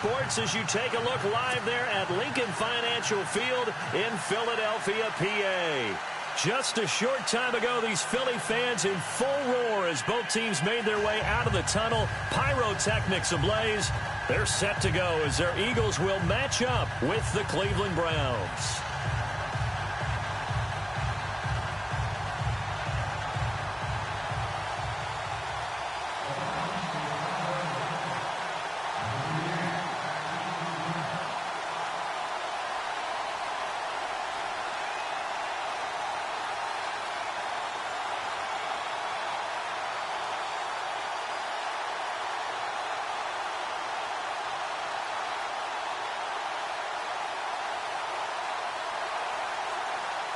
sports as you take a look live there at Lincoln Financial Field in Philadelphia, PA. Just a short time ago, these Philly fans in full roar as both teams made their way out of the tunnel. Pyrotechnics ablaze. They're set to go as their Eagles will match up with the Cleveland Browns.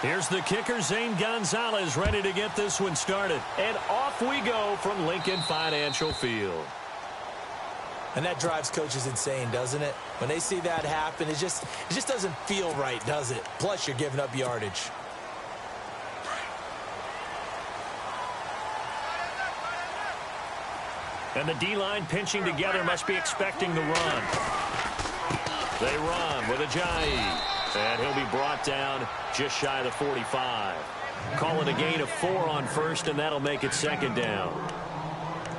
Here's the kicker, Zane Gonzalez, ready to get this one started. And off we go from Lincoln Financial Field. And that drives coaches insane, doesn't it? When they see that happen, it just doesn't feel right, does it? Plus, you're giving up yardage. And the D-line pinching together, must be expecting the run. They run with Ajayi. And he'll be brought down just shy of the 45. Call it a gain of 4 on first, and that'll make it second down.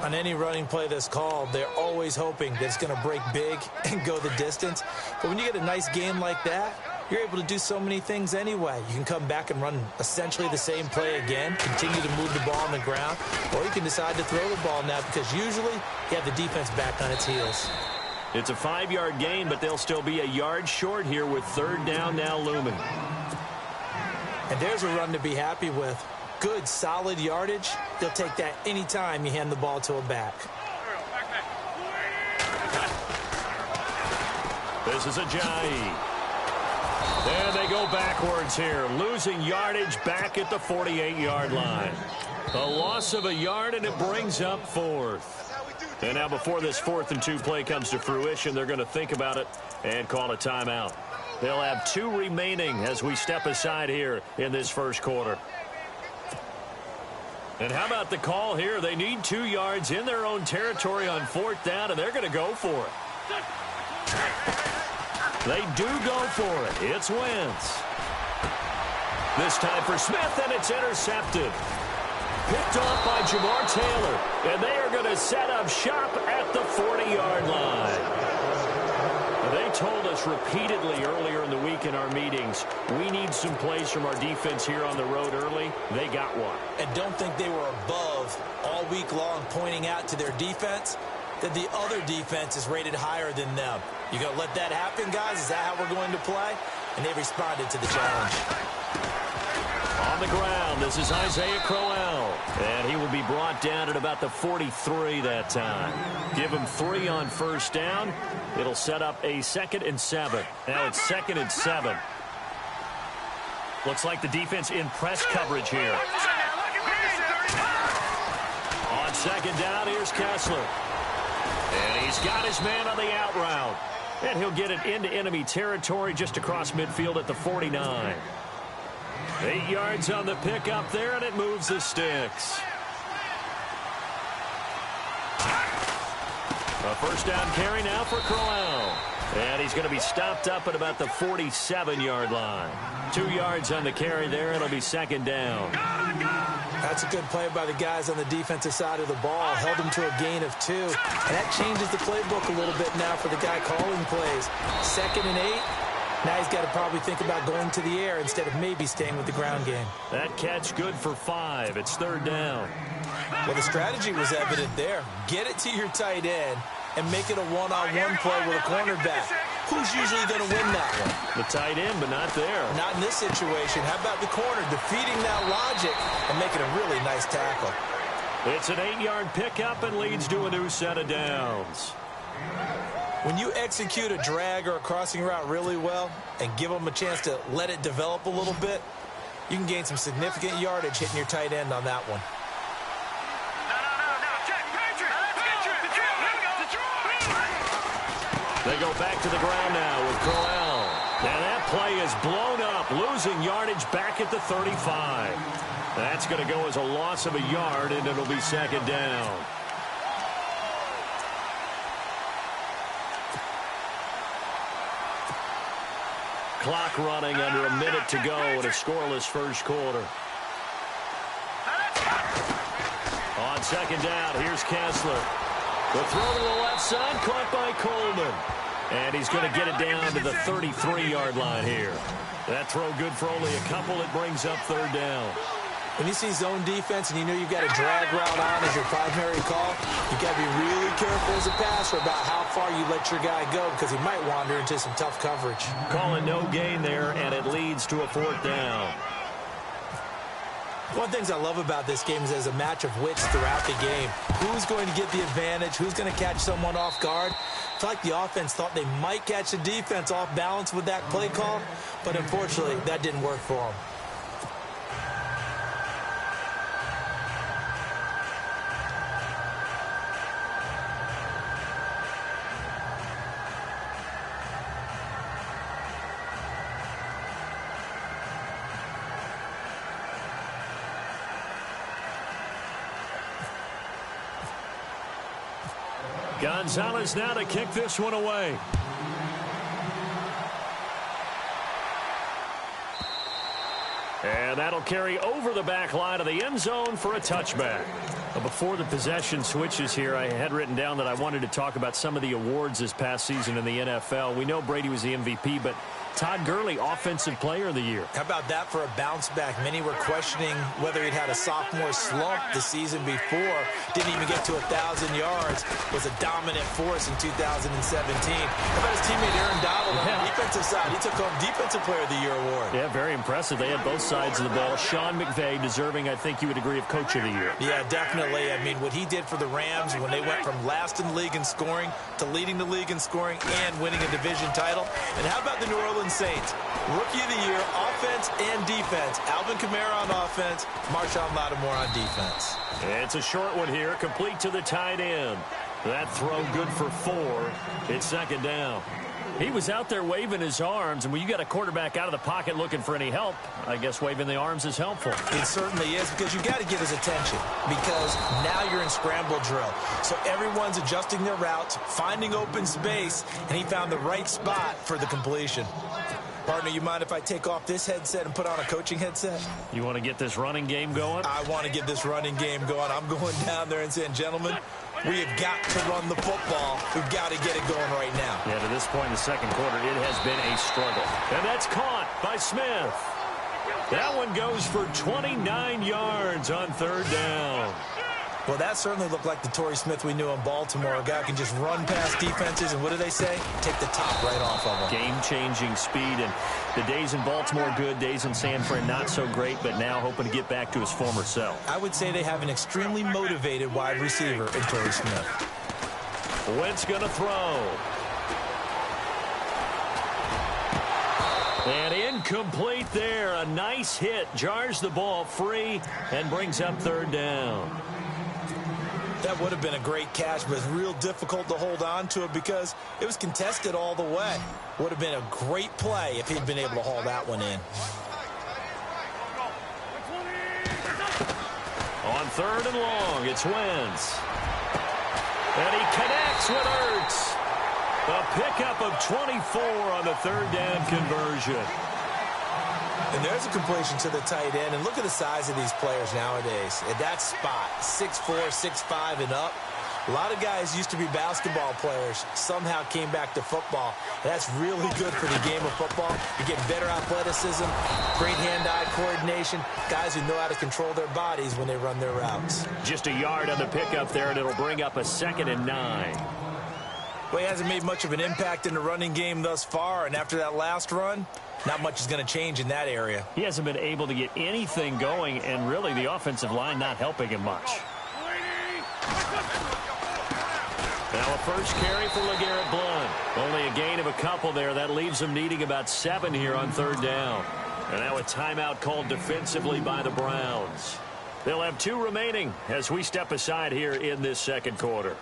On any running play that's called, they're always hoping that it's going to break big and go the distance. But when you get a nice game like that, you're able to do so many things anyway. You can come back and run essentially the same play again, continue to move the ball on the ground, or you can decide to throw the ball now because usually you have the defense back on its heels. It's a 5-yard gain, but they'll still be a yard short here with third down now looming. And there's a run to be happy with. Good, solid yardage. They'll take that anytime you hand the ball to a back. This is Ajayi. There they go backwards here, losing yardage back at the 48-yard line. A loss of a yard, and it brings up fourth. And now before this 4th and 2 play comes to fruition, they're going to think about it and call a timeout. They'll have 2 remaining as we step aside here in this first quarter. And how about the call here? They need 2 yards in their own territory on 4th down, and they're going to go for it. They do go for it. It's Wentz. This time for Smith, and it's intercepted. Picked off by Jamar Taylor, and they are going to set up shop at the 40-yard line. They told us repeatedly earlier in the week in our meetings, we need some plays from our defense here on the road early. They got one. And don't think they were above all week long pointing out to their defense that the other defense is rated higher than them. You going to let that happen, guys? Is that how we're going to play? And they responded to the challenge. On the ground, this is Isaiah Crowell, and he will be brought down at about the 43 that time. Give him 3 on first down. It'll set up a 2nd and 7. Now it's 2nd and 7. Looks like the defense in press coverage here. On 2nd down, here's Kessler. And he's got his man on the out route. And he'll get it into enemy territory just across midfield at the 49. 8 yards on the pickup there, and it moves the sticks. A first down carry now for Crowell. And he's going to be stopped up at about the 47-yard line. 2 yards on the carry there. It'll be 2nd down. That's a good play by the guys on the defensive side of the ball. Held them to a gain of 2. And that changes the playbook a little bit now for the guy calling plays. 2nd and 8. Now he's got to probably think about going to the air instead of maybe staying with the ground game. That catch good for 5. It's 3rd down. Well, the strategy was evident there. Get it to your tight end and make it a one-on-one play with a cornerback. Who's usually going to win that one? The tight end, but not there. Not in this situation. How about the corner defeating that logic and making a really nice tackle? It's an 8-yard pickup and leads to a new set of downs. When you execute a drag or a crossing route really well and give them a chance to let it develop a little bit, you can gain some significant yardage hitting your tight end on that one. They go back to the ground now with Crowell. And that play is blown up, losing yardage back at the 35. That's going to go as a loss of a yard, and it'll be 2nd down. clock running under a minute to go in a scoreless first quarter. On second down, here's Kessler. The throw to the left side, caught by Coleman. And he's going to get it down to the 33-yard line here. That throw good for only a couple. It brings up third down. When you see zone defense and you know you've got a drag route on as your primary call, you've got to be really careful as a passer about how far you let your guy go because he might wander into some tough coverage. Calling no gain there, and it leads to a fourth down. One of the things I love about this game is there's a match of wits throughout the game. Who's going to get the advantage? Who's going to catch someone off guard? I feel like the offense thought they might catch the defense off balance with that play call, but unfortunately, that didn't work for them. Gonzalez now to kick this one away. And that'll carry over the back line of the end zone for a touchback. Before the possession switches here, I had written down that I wanted to talk about some of the awards this past season in the NFL. We know Brady was the MVP, but Todd Gurley, Offensive Player of the Year. How about that for a bounce back? Many were questioning whether he'd had a sophomore slump the season before. Didn't even get to 1,000 yards. Was a dominant force in 2017. How about his teammate Aaron Donald on the defensive side? He took home Defensive Player of the Year award. Yeah, very impressive. They had both sides of the ball. Sean McVay deserving, I think you would agree, of Coach of the Year. Yeah, definitely. I mean, what he did for the Rams when they went from last in the league in scoring to leading the league in scoring and winning a division title. And how about the New Orleans Saints? Rookie of the Year, offense and defense. Alvin Kamara on offense, Marshawn Lattimore on defense. It's a short one here, complete to the tight end. That throw good for 4. It's second down. He was out there waving his arms, and when you got a quarterback out of the pocket looking for any help, I guess waving the arms is helpful. It certainly is, because you've got to get his attention, because now you're in scramble drill. So everyone's adjusting their routes, finding open space, and he found the right spot for the completion. Partner, you mind if I take off this headset and put on a coaching headset? You want to get this running game going? I want to get this running game going. I'm going down there and saying, gentlemen, we have got to run the football. We've got to get it going right now. Yeah, to this point in the second quarter, it has been a struggle. And that's caught by Smith. That one goes for 29 yards on third down. Well, that certainly looked like the Torrey Smith we knew in Baltimore. A guy who can just run past defenses, and what do they say? Take the top right off of them. Game-changing speed, and the days in Baltimore good, days in San Fran not so great, but now hoping to get back to his former self. I would say they have an extremely motivated wide receiver in Torrey Smith. Wentz going to throw. And incomplete there. A nice hit. Jars the ball free and brings up third down. That would have been a great catch, but it's real difficult to hold on to it because it was contested all the way. Would have been a great play if he'd been able to haul that one in. On third and long, it's Wentz. And he connects with Ertz. A pickup of 24 on the third down conversion. And there's a completion to the tight end. And look at the size of these players nowadays. At that spot, 6'4", 6'5", and up. A lot of guys used to be basketball players. Somehow came back to football. That's really good for the game of football. You get better athleticism, great hand-eye coordination, guys who know how to control their bodies when they run their routes. Just a yard on the pickup there, and it'll bring up a 2nd and 9. Well, he hasn't made much of an impact in the running game thus far, and after that last run, not much is going to change in that area. He hasn't been able to get anything going, and really the offensive line not helping him much. Now a first carry for LeGarrette Blount. Only a gain of a couple there. That leaves him needing about 7 here on third down. And now a timeout called defensively by the Browns. They'll have 2 remaining as we step aside here in this second quarter.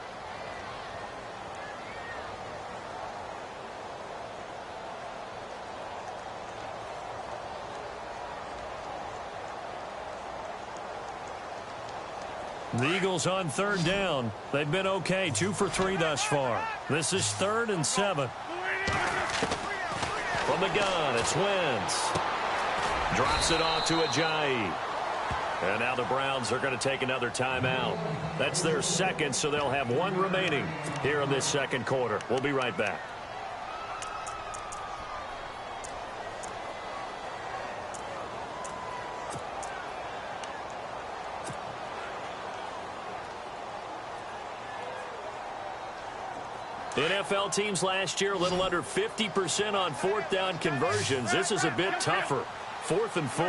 The Eagles on third down. They've been okay, 2 for 3 thus far. This is 3rd and 7. From the gun, it's Wentz. Drops it off to Ajayi. And now the Browns are going to take another timeout. That's their second, so they'll have one remaining here in this second quarter. We'll be right back. NFL teams last year a little under 50% on fourth down conversions. This is a bit tougher. 4th and 4.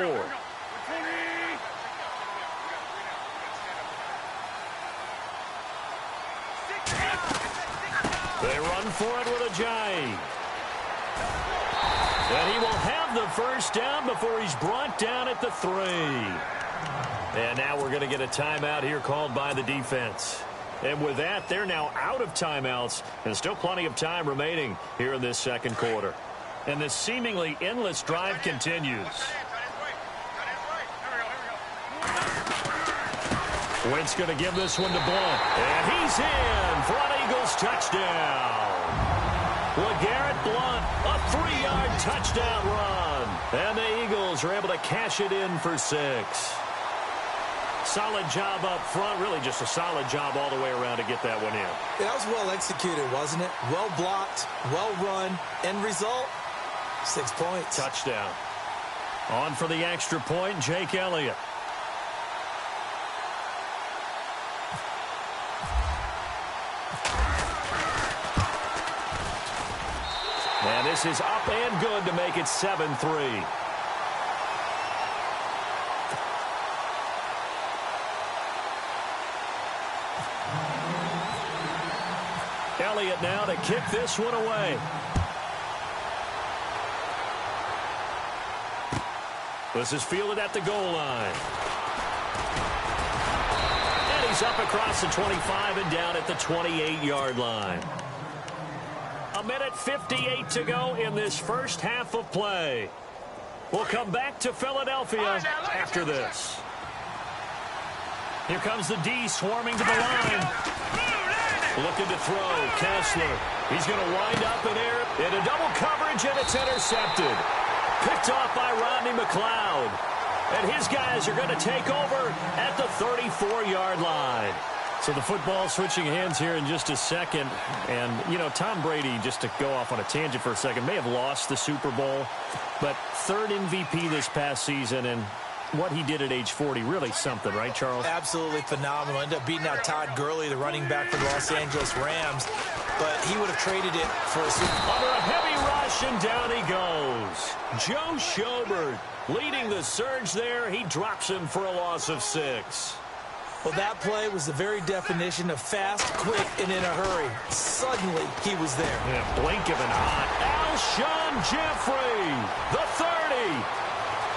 They run for it with Ajayi. And he will have the first down before he's brought down at the 3. And now we're going to get a timeout here called by the defense. And with that, they're now out of timeouts, and still plenty of time remaining here in this second quarter. And this seemingly endless drive continues. Wentz going to give this one to Blunt. And he's in for an Eagles touchdown. LeGarrette Blunt, a 3-yard touchdown run. And the Eagles are able to cash it in for 6. Solid job up front, really just a solid job all the way around to get that one in. Yeah, that was well executed, wasn't it? Well blocked, well run. End result, 6 points. Touchdown. On for the extra point, Jake Elliott. And this is up and good to make it 7-3. Elliott now to kick this one away. This is fielded at the goal line. And he's up across the 25 and down at the 28-yard line. 1:58 to go in this first half of play. We'll come back to Philadelphia after this. Here comes the D swarming to the line. Looking to throw, Kessler. He's going to wind up in air into double coverage, and it's intercepted. Picked off by Rodney McLeod. And his guys are going to take over at the 34-yard line. So the football switching hands here in just a second. And, you know, Tom Brady, just to go off on a tangent for a second, may have lost the Super Bowl. But 3rd MVP this past season, and what he did at age 40, really something, right, Charles? Absolutely phenomenal. Ended up beating out Todd Gurley, the running back for the Los Angeles Rams. But he would have traded it for a Super Bowl. Under a heavy rush, and down he goes. Joe Schobert leading the surge there. He drops him for a loss of 6. Well, that play was the very definition of fast, quick, and in a hurry. Suddenly, he was there. In a blink of an eye. Alshon Jeffrey, the 30.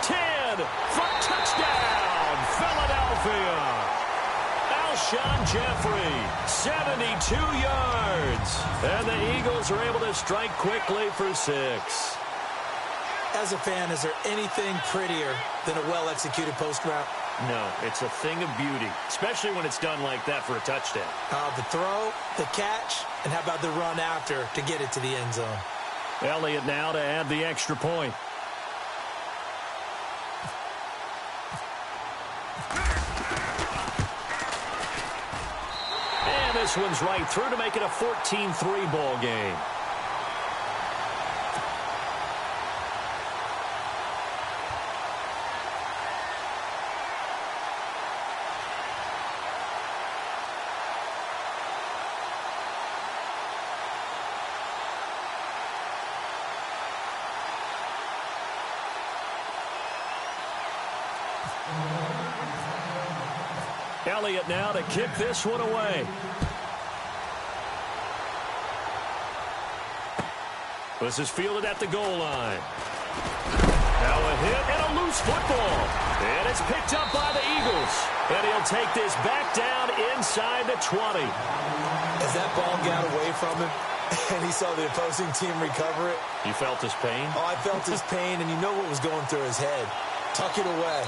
10 for touchdown, Philadelphia. Alshon Jeffrey, 72 yards. And the Eagles are able to strike quickly for 6. As a fan, is there anything prettier than a well-executed post route? No, it's a thing of beauty, especially when it's done like that for a touchdown. The throw, the catch, and how about the run after to get it to the end zone? Elliott now to add the extra point. And this one's right through to make it a 14-3 ball game. Elliott now to kick this one away. This is fielded at the goal line. Now a hit and a loose football. And it's picked up by the Eagles. And he'll take this back down inside the 20. As that ball got away from him and he saw the opposing team recover it. You felt his pain? Oh, I felt his pain, and you know what was going through his head. Tuck it away.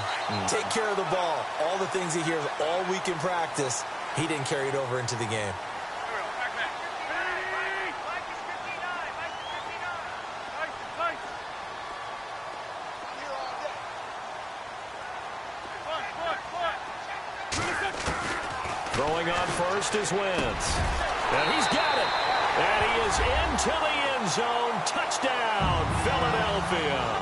Take care of the ball. All the things he hears all week in practice, he didn't carry it over into the game. Throwing on first is Wentz. And he's got it. And he is into the end zone. Touchdown, Philadelphia.